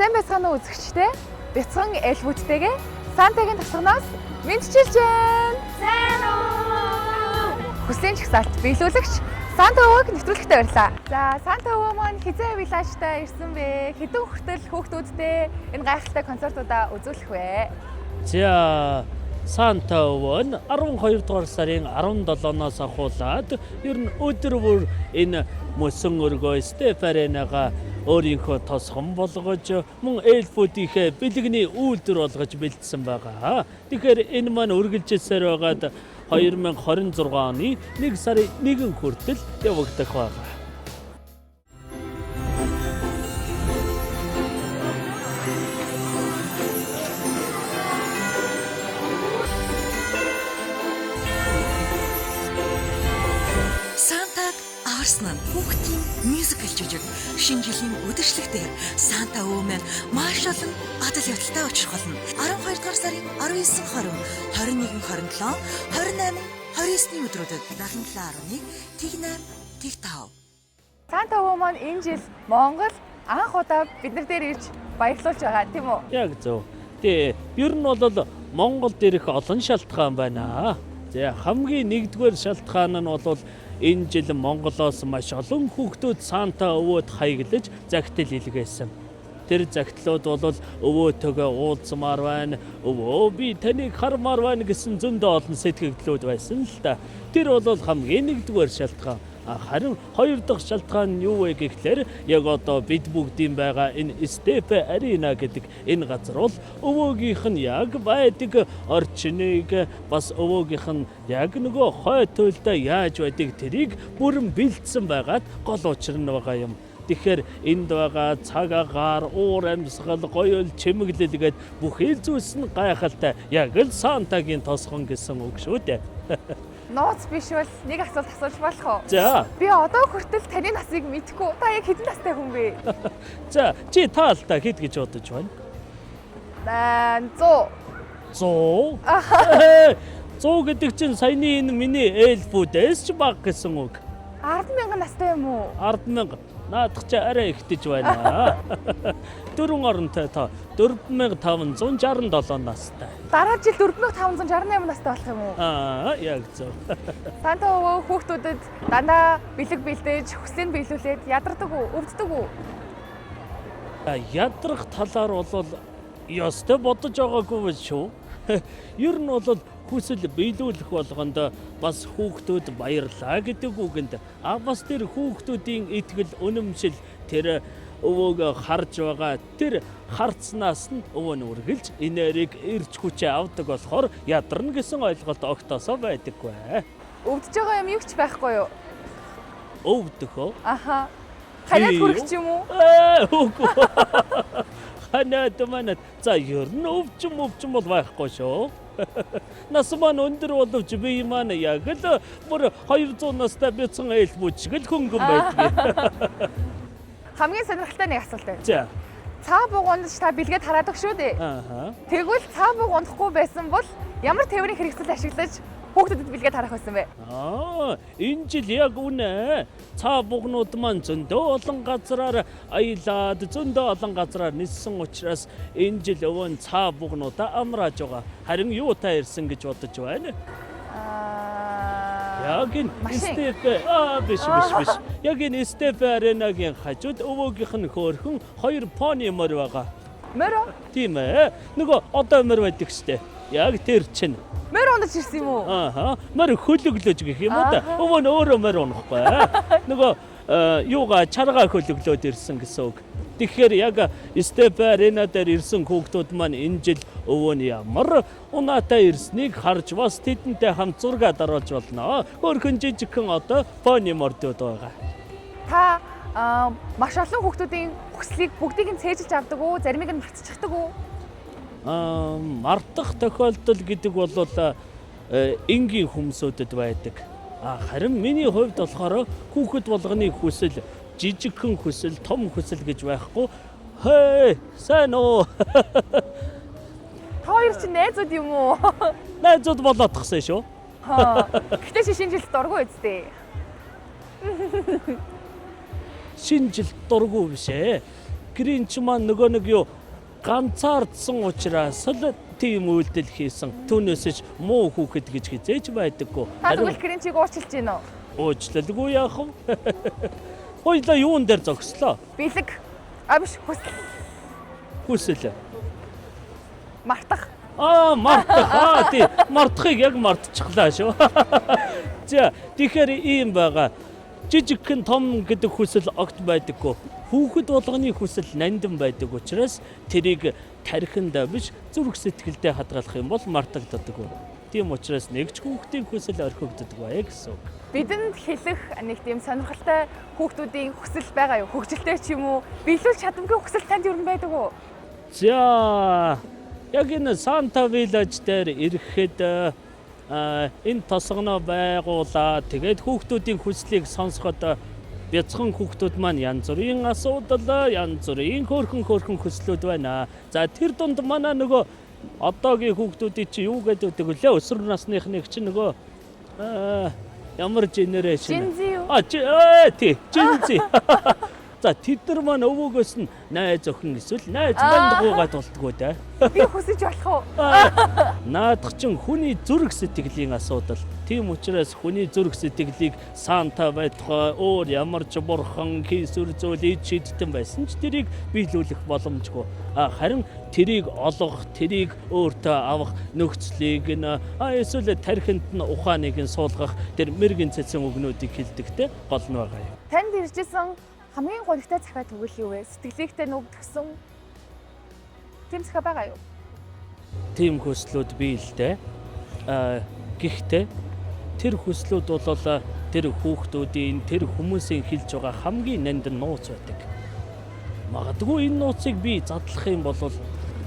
Сайн байцгаана уу үзэгчдээ? Бяцхан элбүүдтэйгээ Сантагийн тасгнаас мэдчилж байна. Сайн уу? Хүслийн чагсаалт биелүүлэгч Санта өвөг нэвтрүүлэгтээ барьлаа. За, Санта өвөө маань хизээ вилажтай ирсэн бэ? Хэдэн хүртэл хүүхдүүдтэй энэ гайхалтай концертуудаа үзүүлэх вэ? За, Санта өвөө нь 12 дугаар сарын 17-наас ахуулаад ер нь өдөр бүр энэ мөсөн өргөө Стефаренага өөрийнхөө тосгон болгож мөн эльфүүдийнхээ бэлгэний үйлдвэр болгож бэлдсэн байгаа. Тэгэхээр энэ маань үргэлжилсээр байгаад 2026 оны 1 сарын 1 хүртэл явагдах байгаа. Сантаг Арснан хүүхдийн мюзикл жижиг шинэ жилийн үдшилтэд Санта өвөө маань маш олон адал явдалтай учрах болно. 12 дугаар сарын 19, 20, 21, 27, 28, 29-ний өдрүүдэд 7711 Тэг8 Тэг5. Санта өвөө маань энэ жил Монгол анх удаа бид нар дээр ирж баярлуулж байгаа тийм үү? Яг зөв. Тэгээ ер нь бол Монголд ирэх олон шалтгаан байна. За хамгийн нэгдүгээр шалтгаан нь бол энэ жил Монголоос маш олон хүүхдүүд Санта өвөөд хаяглаж загтал илгээсэн. Тэр загтлууд бол өвөөтэйгээ уулзмаар байна. Өвөө би таныг хармаар байна гэсэн зөндөө олон сэтгэгдлүүд байсан л да. Тэр бол хамгийн нэгдүгээр шалтгаан. Харин хоёр дахь шалтгаан нь юу вэ гэхлээр яг одоо бид бүгдийн байгаа энэ Стефе Арена гэдэг энэ газар бол өвөөгийнх нь яг байдаг орчныг бас өвөөгийнх нь яг нөгөө хой туйлдаа яаж байдаг тэрийг бүрэн бэлдсэн байгаад гол учир нь байгаа юм. Тэгэхээр энд байгаа цаг агаар, уур амьсгал, гоёл, чимэглэл гээд бүхэл зүйлс нь гайхалтай. Яг л Сантагийн тосгон гэсэн үг шүү дээ. Нууц биш бол нэг асуулт асууж болох уу? За. Би одоо хүртэл таны насыг мэдэхгүй. Та яг хэдэн настай хүн бэ? За, чи таалтаа хэд гэж бодож байна? 100. 100. 100 гэдэг чинь саяны энэ миний эльфүүдээс ч бага гэсэн үг. 10,000 настай юм уу? 10,000. Наадах чи арай ихтэж байна. Дөрвөн оронтой та 4567 настай. Дараа жил 4568 настай болох юм уу? Яг зөв. Санта өвөө хүүхдүүдэд дандаа бэлэг бэлдэж, хүслийг биелүүлээд ядардаг уу, өвддөг үү? Ядрах талаар бол ёстой бодож байгаагүй шүү. Ер нь бол хүсэл биелүүлэх болгонд бас хүүхдүүд баярлаа гэдэг үгэнд бас тэр хүүхдүүдийн итгэл үнэмшил тэр өвөөгөө харж байгаа тэр харцнаас нь өвөө нь үргэлж энергийг ирж хүчээ авдаг болохоор ядарна гэсэн ойлголт огтосоо байдаггүй. Өвдөж байгаа юм юу ч байхгүй юу? Өвдөх үү? Аха. Ханиад хүрэх ч юм уу? Үгүй. Ханиад манад за ер нь өвчм бол байхгүй шүү. Нас маань өндөр боловч би маань яг л бүр 200 настай бяцхан эльфүүд шиг л хөнгөн байдаг. Хамгийн сонирхолтой нэг асуулт байна. За. Цаа бугунд та бэлгээд хараадаг шүү дээ. Тэгвэл цаа буг унахгүй байсан бол ямар тээврийн хэрэгсэл ашиглаж хүүхдэд бэлгээд харах байсан бэ? Энэ жил яг үнэ. Цаа бугнууд маань зөндөө олон газраар аялаад зөндөө олон газраар ниссэн учраас энэ жил өвөн цаа бугнуудаа амрааж байгаа. Харин юутай ирсэн гэж бодож байна? Яг энэ Стефе биш. Яг энэ Стефе Аренагийн хажууд өвөөгийнх нь хөөрхөн 2 пони мөр байгаа. Мөр? Тийм ээ. Нөгөө одоо мөр байдаг штэ. Яг тэр чинь. Мөр унаж ирсэн юм уу? Мөр хөлөглөж гэх юм уу да. Өвөө нь өөрөө мөр унахгүй. Нөгөө юугаа чаргаа хөлөглөөд ирсэн гэсэн үг. Тэгэхээр яг Стефе Арена дээр ирсэн хүүхдүүд маань энэ жил өвөө нь ямар унаатай ирснийг харж бас тэдэнтэй хамт зураг даруулж болно. Хөөрхөн жижигхэн одоо пони мордууд байгаа. Та маш олон хүүхдүүдийн хүслийг бүгдийг нь цээжилж авдаг уу? Заримыг нь мартчихдаг уу? Мартах тохиолдол гэдэг бол энгийн хүмүүсүүдэд байдаг. Харин миний хувьд болохоор хүүхэд болгоны хүсэл жижигхэн хүсэл, том хүсэл гэж байхгүй. Сайн уу? Та хоёр чинь найзууд юм уу? Найзууд болоод тахсан шүү. Гэтэ шинэ жилд дургүй үсттэй. шинэ жил дургүй биш ээ. Гринч маань нөгөө нэг юу ганцаардсан учраас л тийм үйлдэл хийсэн. Түүнээсэж муу хүүхэд гэж хизээж байдаггүй. Та тэгвэл Гринчийг уучлж гин үү? Уучлалгүй яах вэ? Хоёлаа юун дээр зогслоо? Бэлэг. А биш Хүсэл. мартах. Мартах. Тий. Мартахыг яг мартчихлаа шүү. За, тэгэхээр ийм байгаа. Жижигхэн том гэдэг хүсэл огт байдаггүй. Хүүхэд болгоны хүсэл нандин байдаг учраас тэрийг тархиндаа биш зүрх сэтгэлдээ хадгалах юм бол мартагддаг. Тийм учраас нэгч хүүхдийн хүсэл орхигддог бая гэсэн үг. Бидэнд хэлэх нэг тийм сонирхолтой хүүхдүүдийн хүсэл байгаа юу? Хөгжилтэй ч юм уу? Биелүүлж чадамгүй хүсэл танд юу байдаг уу? За, яг энэ Санта Village дээр ирэхэд энэ тосгоноо байгуулаа. Тэгээд хүүхдүүдийн хүслийг сонсоход бяцхан хүүхдүүд маань янз бүрийн асуудал, янз бүрийн хөөрхөн хүслүүд байна. За тэр дунд манай нөгөө одоогийн хүүхдүүдийн чи юу гэдэг вэ? Өсвөр насныхныг чи нөгөө ямар генерашн? Жинзи юу? Тий, Жинзи. За тэд нар маань өвөөгөөс нь найз охин эсвэл найз бандгуугаад болтгоо да. Би хүсэж болох уу? Наадах чин хүний зүрх сэтгэлийн асуудал. Тийм учраас хүний зүрх сэтгэлийг Санта байтугай өөр ямар ч бурхан хийсвэр зүйл шийдтэн байсан ч тэрийг биелүүлэх боломжгүй. Харин тэрийг олох, тэрийг өөртөө авах нөхцөлийг эсвэл тархинд нь ухааныг нь суулгах тэр мэрэгэн цэцэн үгнүүдийг хэлдэгтэй гол нь байгаа юм. Танд иржсэн хамгийн гонигтай захиа тэгвэл юу вэ? Сэтгэлээтэй нүг тгсэн тийм захиа байгаа юу? Тийм хүслүүд бий л дээ. Гэхдээ тэр хүслүүд бол тэр хүүхдүүдийн, тэр хүмүүсийн хэлж байгаа хамгийн нандин нууц байдаг. Магадгүй энэ нууцыг би задлах юм бол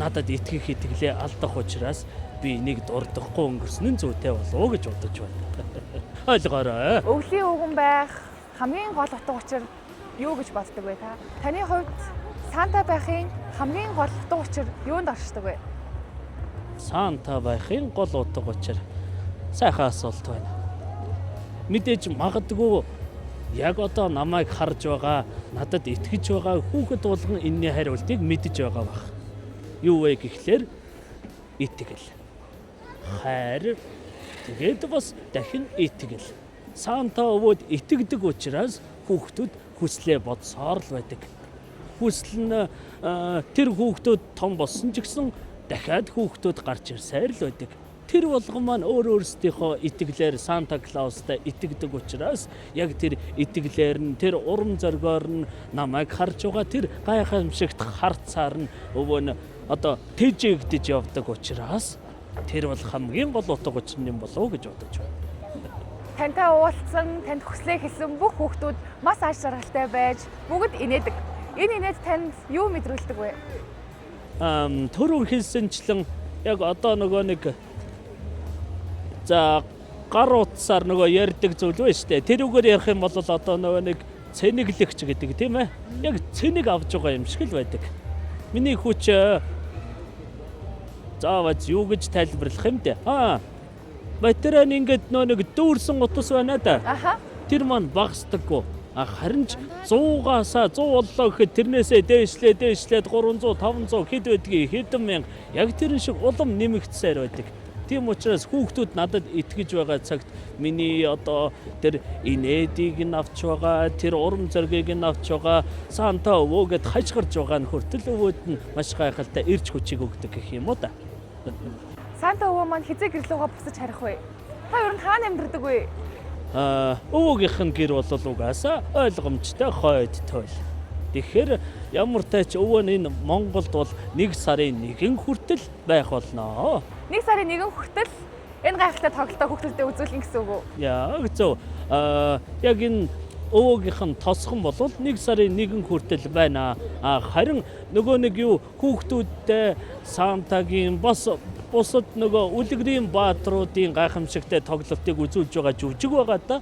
надад итгэх итгэлээ алдах учраас би нэг дурдахгүй өнгөрсөн нь зүйтэй болов гэж бодож байна. Ойлгоорой. Өвлийн үгэн байх хамгийн гол утга учир юу гэж боддог вэ та? Таны хувьд Санта байхын хамгийн гол утга учир юунд оршдог вэ? Санта байхын гол утга учир сайхан асуулт байна. Мэдээж магадгүй яг одоо намайг харж байгаа, надад итгэж байгаа хүүхэд болгон энэний хариултыг мэдж байгаа баг. Юу вэ гэхлээр итгэл. Хайр. Тэгээд бас дахин итгэл. Санта өвөд итгэдэг учраас хүүхдүүд хүслээ бодсоор л байдаг. Хүсэл нь тэр хүүхдүүд том болсон ч гэсэн дахиад хүүхдүүд гарч ирсээр л байдаг. Тэр болгон маань өөрсдийнхөө итгэлээр Санта Клаустай итгэдэг учраас яг тэр итгэлээр нь тэр урам зоригоор нь намайг харж байгаа тэр гайхамшигт харцаар нь өвөө нь одоо тэжээгдэж явдаг учраас тэр бол хамгийн гол утга учир юм болов гэж бодож байна. Тантай уулзсан, танд хүслээ хэлсэн бүх хүүхдүүд маш аж жаргалтай байж бүгд инээдэг. Энэ инээд танд юу мэдрүүлдэг вэ? Түрүү хэлсэнчлэн яг одоо нөгөө нэг за гар утсаар нөгөө ярьдаг зүйл байна шүү дээ. Тэрүүгээр ярих юм бол одоо нөгөө нэг цэниглэгч гэдэг тийм ээ. Яг цэник авж байгаа юм шиг л байдаг. Миний хүч заавал юу гэж тайлбарлах юм бэ? Батарейн ингээд нэг дүүрсэн утас байна да. Тэр маань багасдаггүй. Харин ч 100-аас 100 боллоо гэхэд тэрнээсээ дээшлээд 300, 500 хэд байдгийг хэдэн мянга яг тэрэн шиг улам нэмэгдсээр байдаг. Тийм учраас хүүхдүүд надад итгэж байгаа цагт миний одоо тэр инээдийг нь авч байгаа, тэр урам зоригийг нь авч байгаа, Санта өвөө гэд хажгарж байгаа нь хүртэл өвөөд нь маш гайхалтай эрч хүчийг өгдөг гэх юм уу да. Санта өвөө маань хизээ гэрлүүгээ босож харих вэ? Та ер нь хаана амьдардаг вэ? Өвөөгийнх нь гэр бол угаасаа ойлгомжтой хойд тойл. Тэгэхээр ямар тач өвөө нь энэ Монголд бол 1 сарын 1 хүртэл байх болно. 1 сарын 1 хүртэл энэ гайхалтай тоглолтоо хүүхдүүдэд үзүүлнэ гэсэн үг үү? Яг зөв. Яг энэ өвөөгийнх нь тосхон бол 1 сарын 1 хүртэл байна. Харин нөгөө нэг юу хүүхдүүдтэй Сантагийн бусад нөгөө үлгэрийн баатруудын гайхамшигтай тоглолтыг үзүүлж байгаа жүжиг байгаа да.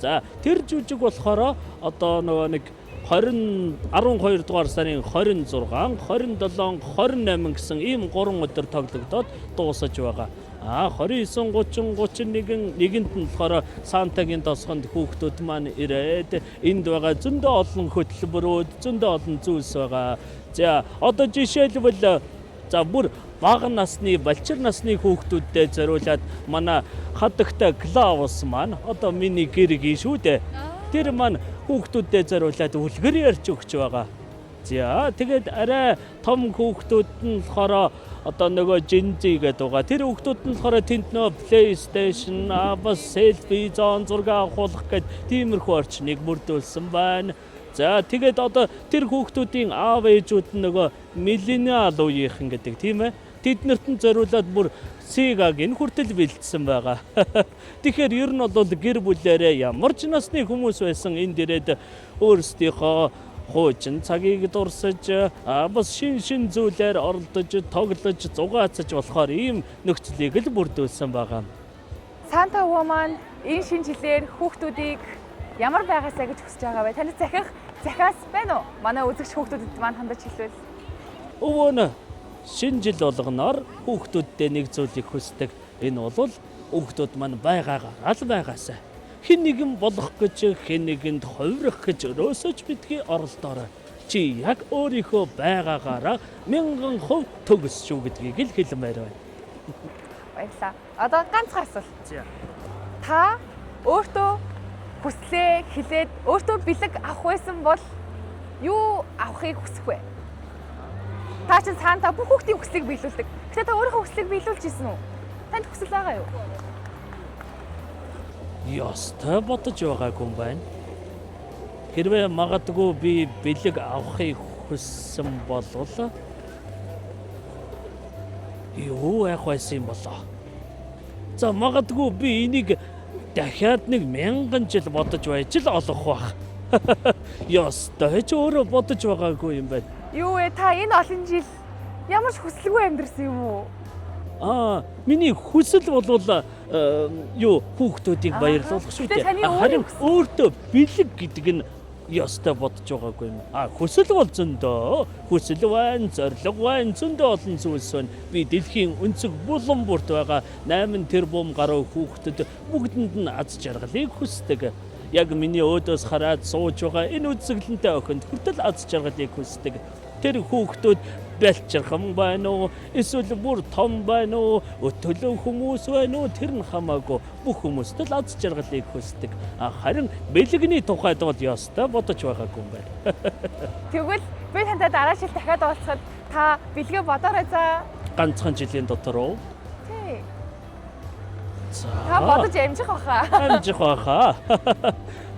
За тэр жүжиг болохоор одоо нөгөө нэг 12 дугаар сарын 26, 27, 28 гэсэн ийм 3 өдөр тоглогдоод дуусаж байгаа. 29 30 31 нэгэнд нь болохоор Сантагийн тосгонд хүүхдүүд маань ирээд энд байгаа зөндөө олон хөтөлбөрүүд, зөндөө олон зүйлс байгаа. За одоо жишээлбэл за бүр бага насны, балчир насны хүүхдүүдтэй зориулаад манай хадагтай Клаус маань одоо миний гэргийн шүү дээ. Тэр маань хүүхдүүдтэй зориулаад үлгэр ярьж өгч байгаа. За тэгээд арай том хүүхдүүд нь болохоор одоо нөгөө Gen-Z гэдэг байгаа. Тэр хүүхдүүд нь болохоор тэнд нөгөө PlayStation, бас selfie зон зураг авах гэд тиймэрхүү орчныг бүрдүүлсэн байна. За тэгээд одоо тэр хүүхдүүдийн аав ээжүүд нь нөгөө millennial үеийнхэн гэдэг тийм ээ. Тэднэрт нь зориулаад бүр Sega-гийн хүртэл бэлдсэн байгаа. Тэгэхээр ер нь бол гэр бүлээрээ ямар ч насны хүмүүс байсан энд ирээд өөрсдийнхөө хуучин цагийг дурсаж бас шин зүйлээр оролдож, тоглож, зугаацаж болохоор ийм нөхцөлийг л бүрдүүлсэн байгаа. Санта өвөө маань энэ шинэ жилээр хүүхдүүдийг ямар байгаасаа гэж хүсэж байгаа вэ? Танд захиас байна уу? Манай үзэгч хүүхдүүдэд маань хандаж хэлвэл. Өвөө нь шинэ жил болгоноор хүүхдүүдтэй нэг зүйлийг хүсдэг. Энэ бол хүүхдүүд маань байгаагаар ал байгаасаа хэн нэгэн болох гэж, хэн нэгэнд хувирах гэж өрөөсөж битгий оролдоорой. Чи яг өөрийнхөө байгаагаараа 1000% төгс шүү гэдгийг л хэлмээр байна. Баярлалаа. Одоо ганцхан асуулт. За. Та өөртөө хүслээ хэлээд өөртөө бэлэг авах байсан бол юу авахыг хүсэх вэ? Та чинь Санта бүх хүүхдийн хүслийг биелүүлдэг. Гэтэ та өөрийнхөө хүслийг биелүүлж ирсэн үү? Танд хүсэл байгаа юу? Ястай бодож байгаагүй юм байна. Хэрвээ магадгүй би бэлэг авахыг хүссэн бол юу яах байсан юм болоо? За магадгүй би энийг дахиад 1000 жил бодож байж л олох байх. Ястай ч өөрөө бодож байгаагүй юм байна. Юу вэ? Та энэ олон жил ямар ч хүсэлгүй амьдрсан юм уу? Миний хүсэл бол юу хүүхдүүдийг баярлуулах шүү дээ. Харин өөртөө бэлэг гэдэг нь ястай бодож байгаагүй юм. Хүсэл бол зөндөө. Хүсэл байна, зориг байна, зөндөө олон зүйлс байна. Би дэлхийн өнцөг булан бүрт байгаа 8 тэрбум гаруй хүүхдэд бүгдэнд нь аз жаргалыг хүсдэг. Яг миний өөдөөс хараад сууж байгаа энэ үзэсгэлэнтэй охинд хүртэл аз жаргалыг хүсдэг. Тэр хүүхдүүд бэлчирхан байна уу? Эсвэл бүр том байна уу? Өтөлөө хүмүүс байна уу? Тэр нь хамаагүй бүх хүмүүст л аз жаргалыг хүсдэг. Харин бэлэгний тухайд бол ястай бодож байгаагүй юм байна. Тэгвэл би тантай дараа жил дахиад уулзахад та бэлгээ бодоорой за. Ганцхан жилийн дотор уу? Тий. За. Та бодож амжих баха. Амжих баха.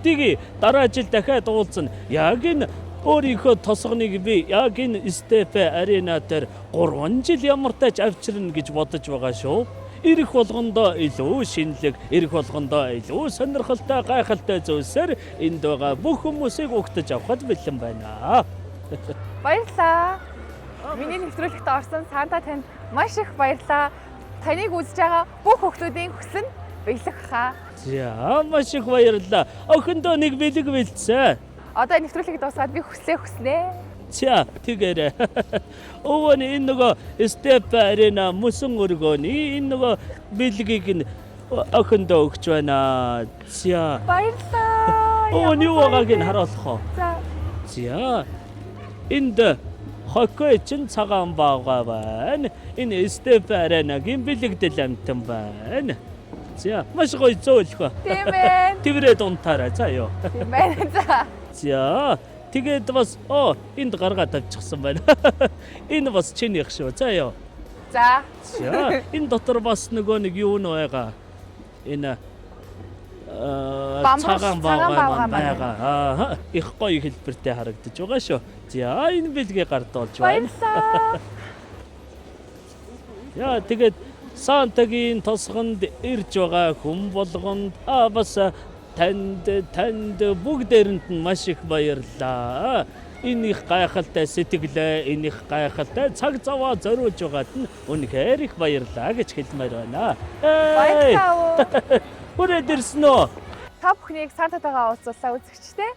Тиги дараа жил дахиад уулзна. Яг энэ өөрийнхөө тосгоныг би яг энэ Степе арена дээр 3 жил ямартайч авчирна гэж бодож байгаа шүү. Ирэх болгондоо илүү шинэлэг, ирэх болгондоо илүү сонирхолтой, гайхалтай зүйлсээр энд байгаа бүх хүмүүсийг угтаж авахд бэлэн байна. Баярлалаа. Миний нэвтрүүлэгт орсон Санта танд маш их баярлалаа. Таныг үзэж байгаа бүх хүүхдүүдийн хүсэл нь бэлэг хаа. За маш их баярлалаа. Охиндоо нэг бэлэг бэлдсэн. Одоо нэвтрүүлгийг дуусгаад би хүснэ. За тэгээрэй. Өвөө энэ нөгөө Степ арена мөсөн өргөөний энэ нөгөө бэлгийг нь охиндоо өгч байна. За. Баярлалаа. Өвөө юу байгааг нь харуулах уу? За. Энд хоккей чин цагаан баага байна. Энэ Степ аренагийн бэлэгдэл амтан байна. За маш гоё зөөлхөө. Тийм ээ. Тэврээ дунтаарай заа ёо. Тийм байна. За. За тэгээд бас энд гаргаад авчихсан байна. Энэ бас чинийх шүү. За ёо. За. За энэ дотор бас нөгөө нэг юу нэ байгаа. Энэ цагаан баага байгаа. Их гоё хэлбэртэй харагдаж байгаа шүү. За энэ бэлгээ гардуулж байна. Баярлалаа. Яа тэгээд Сантагийн тосгонд ирж байгаа хүн болгонд бас танд бүгдээрэнд нь маш их баярлалаа. Энэ их гайхалтай сэтгэлээ, энэ их гайхалтай цаг заваа зориулж байгаад нь үнэхээр их баярлалаа гэж хэлмээр байна. Баярлалаа. Хүрээд ирсэн үү? Та бүхнийг Сантатайгаа уулзуулаа үзэгчтэй.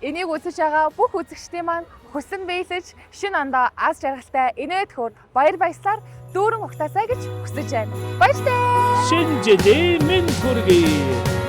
Энийг үзэж байгаа бүх үзэгчдийн маань хүсэн биелэж, шинэ ондоо аз жаргалтай инээд хөр баяр баясгалаар дүүрэн угтаасаа гэж хүсэж байна. Баяртай. Шинэ жилийн мэнд хүргэе.